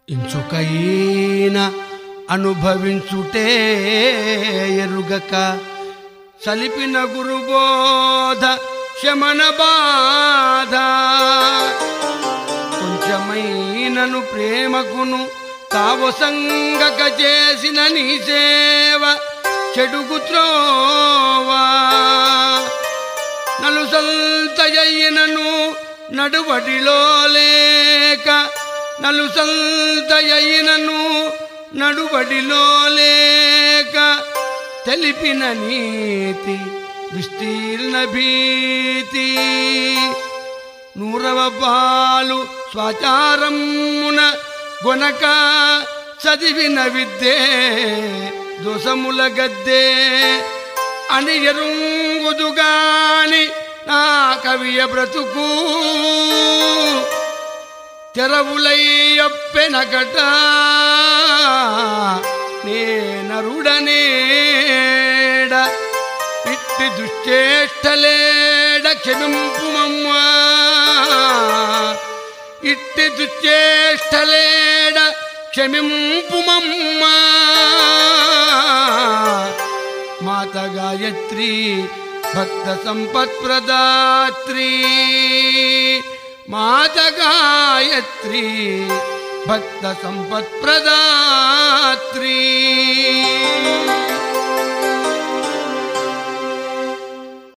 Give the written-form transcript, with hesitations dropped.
ఇంచుకైన అనుభవించుటే ఎరుగక సలిపిన గురుబోధ శమన బాధ కొంచెమైనను ప్రేమకును తావసంగక చేసిన నీ సేవ చెడుగు త్రోవా నలుసంతయైనను నడువడిలో లేక నలుసంతయైనను నడువడిలో లేక తెలిపిన నీతి విస్తీర్ణ భీతి నూరవ పాలు స్వాచారమున గొనక చదివిన విద్యే దోసముల గద్దే అని ఎరుంగుదుగాని నా కవియ బ్రతుకు తెరవులయ్యప్పెనకట నేనరుడనేడ ఇట్టి దుశ్చేష్టలేడ క్షమింపుమమ్మా ఇట్టి దుశ్చేష్టలేడ క్షమింపుమమ్మా మాత గాయత్రి భక్త సంపత్ప్రదాత్రి మాత గాయత్రి భక్త సంపత్ప్రదాత్రి